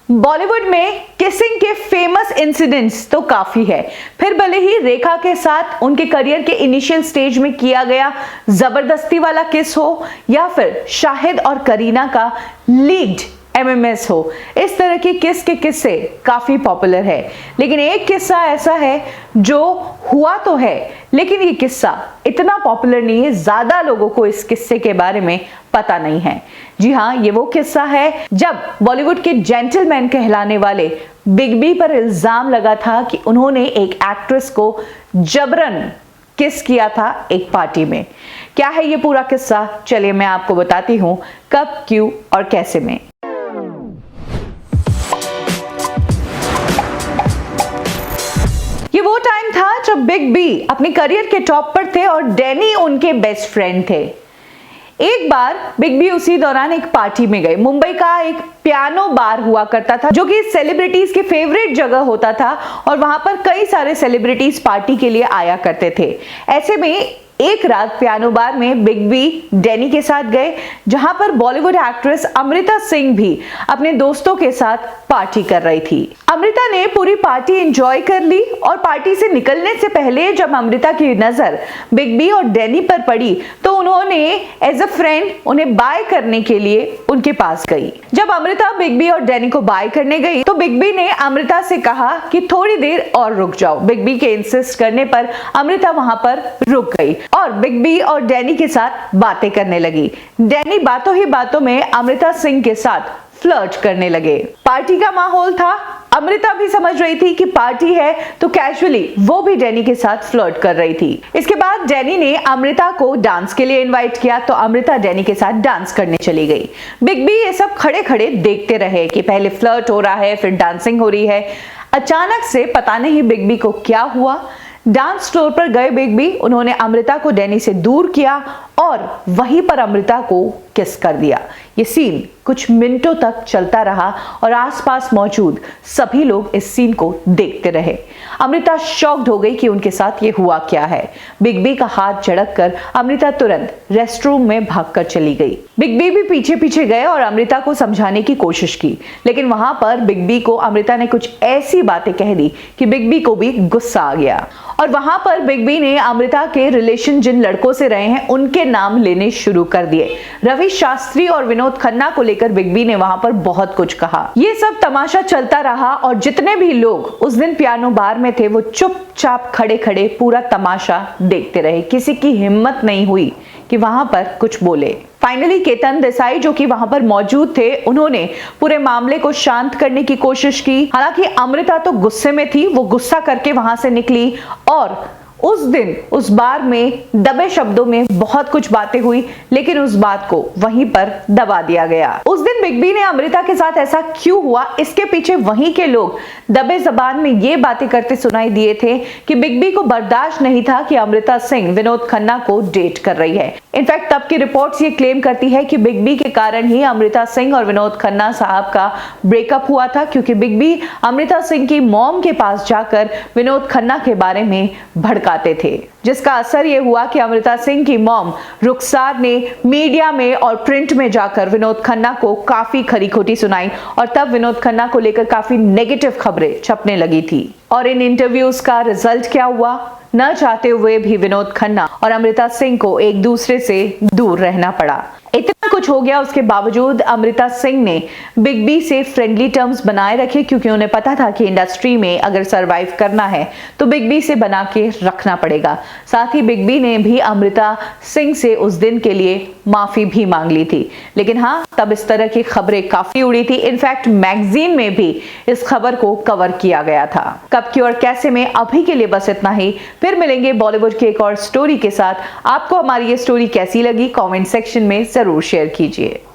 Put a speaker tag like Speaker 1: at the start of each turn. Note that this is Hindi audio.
Speaker 1: बॉलीवुड में किसिंग के फेमस इंसिडेंट्स तो काफी है। फिर भले ही रेखा के साथ उनके करियर के इनिशियल स्टेज में किया गया जबरदस्ती वाला किस हो या फिर शाहिद और करीना का लीक्ड एमएमएस हो, इस तरह की किस के किस्से काफी पॉपुलर है। लेकिन एक किस्सा ऐसा है जो हुआ तो है, लेकिन ये किस्सा इतना पॉपुलर नहीं है, ज्यादा लोगों को इस किस्से के बारे में पता नहीं है। जी हाँ, ये वो किस्सा है जब बॉलीवुड के जेंटलमैन कहलाने वाले बिग बी पर इल्जाम लगा था कि उन्होंने एक एक्ट्रेस को जबरन किस किया था एक पार्टी में। क्या है ये पूरा किस्सा, चलिए मैं आपको बताती हूँ कब, क्यों और कैसे में। ये वो टाइम था जब बिग बी अपने करियर के टॉप पर थे और डैनी उनके बेस्ट फ्रेंड थे। एक बार बिग बी उसी दौरान एक पार्टी में गए। मुंबई का एक पियानो बार हुआ करता था जो कि सेलिब्रिटीज की फेवरेट जगह होता था और वहां पर कई सारे सेलिब्रिटीज पार्टी के लिए आया करते थे। ऐसे में एक रात पियानो बार में बिग बी डैनी के साथ गए, जहां पर बॉलीवुड एक्ट्रेस अमृता सिंह भी अपने दोस्तों के साथ पार्टी कर रही थी। अमृता ने पूरी पार्टी एंजॉय कर ली और पार्टी से निकलने से पहले जब अमृता की नजर बिग बी और डैनी पर पड़ी तो उन्होंने एज अ फ्रेंड उन्हें बाय करने के लिए उनके पास गई। जब अमृता बिग बी और डैनी को बाय करने गई तो बिग बी ने अमृता से कहा कि थोड़ी देर और रुक जाओ। बिग बी के इंसिस्ट करने पर अमृता वहां पर रुक गई और बिग बी और डैनी के साथ बातें करने लगी। डैनी बातों ही बातों में अमृता सिंह के साथ फ्लर्ट करने लगे। पार्टी का माहौल था, अमृता भी समझ रही थी कि पार्टी है तो कैजुअली वो भी डैनी के साथ फ्लर्ट कर रही थी। इसके बाद डैनी ने अमृता को डांस के लिए इनवाइट किया तो अमृता डैनी के साथ डांस करने चली गई। बिग बी ये सब खड़े खड़े देखते रहे कि पहले फ्लर्ट हो रहा है, फिर डांसिंग हो रही है। अचानक से पता नहीं बिग बी को क्या हुआ, डांस फ्लोर पर गए बिग बी, उन्होंने अमृता को डैनी से दूर किया और वहीं पर अमृता को किस कर दिया। ये सीन कुछ मिनटों तक चलता रहा और आसपास मौजूद सभी लोग इस सीन को देखते रहे। अमृता शॉक्ड हो गई कि उनके साथ ये हुआ क्या है। बिग बी का हाथ झड़क कर अमृता तुरंत रेस्टरूम में भागकर चली गई। बिग बी भी पीछे पीछे गए और अमृता को समझाने की कोशिश की, लेकिन वहां पर बिग बी को अमृता ने कुछ ऐसी बातें कह दी कि बिग बी को भी गुस्सा आ गया और वहां पर बिग बी ने अमृता के रिलेशन जिन लड़कों से रहे हैं उनके नाम लेने शुरू कर दिए। रवि शास्त्री और विनोद खन्ना को लेकर बिग बी ने वहां पर बहुत कुछ कहा। ये सब तमाशा चलता रहा और जितने भी लोग उस दिन पियानो बार में थे वो चुपचाप खड़े खड़े पूरा तमाशा देखते रहे। किसी की हिम्मत नहीं हुई कि वहां पर कुछ बोले। फाइनली केतन देसाई जो कि वहां पर मौजूद थे, उन्होंने पूरे मामले को शांत करने की कोशिश की। हालांकि अमृता तो गुस्से में थी, वो गुस्सा करके वहां से निकली और उस दिन उस बार में दबे शब्दों में बहुत कुछ बातें हुई, लेकिन उस बात को वहीं पर दबा दिया गया। उस दिन बिग बी ने अमृता के साथ ऐसा क्यों हुआ, इसके पीछे वहीं के लोग दबे जबान में ये बातें करते सुनाई दिए थे कि बिग बी को बर्दाश्त नहीं था कि अमृता सिंह विनोद खन्ना को डेट कर रही है। इनफैक्ट तब की रिपोर्ट्स ये क्लेम करती है कि बिग बी के कारण ही अमृता सिंह और विनोद खन्ना साहब का ब्रेकअप हुआ था, क्योंकि बिग बी अमृता सिंह की मॉम के पास जाकर विनोद खन्ना के बारे में भड़काते थे, जिसका असर ये हुआ कि अमृता सिंह की मॉम रुखसार ने मीडिया में और प्रिंट में जाकर विनोद खन्ना को काफी खरी खोटी सुनाई और तब विनोद खन्ना को लेकर काफी नेगेटिव खबरें छपने लगी थी। और इन इंटरव्यूज का रिजल्ट क्या हुआ, न चाहते हुए भी विनोद खन्ना और अमृता सिंह को एक दूसरे से दूर रहना पड़ा। इतना कुछ हो गया, उसके बावजूद अमृता सिंह ने बिग बी से फ्रेंडली टर्म्स बनाए रखे, क्योंकि उन्हें पता था कि इंडस्ट्री में अगर सरवाइव करना है तो बिग बी से बना के रखना पड़ेगा। साथ ही बिग बी ने भी अमृता सिंह से उस दिन के लिए माफी भी मांग ली थी। लेकिन हाँ, तब इस तरह की खबरें काफी उड़ी थी। इनफैक्ट मैगजीन में भी इस खबर को कवर किया गया था। कब, क्यों और कैसे में अभी के लिए बस इतना ही। फिर मिलेंगे बॉलीवुड की एक और स्टोरी के साथ। आपको हमारी ये स्टोरी कैसी लगी, कमेंट सेक्शन में जरूर शेयर कीजिए।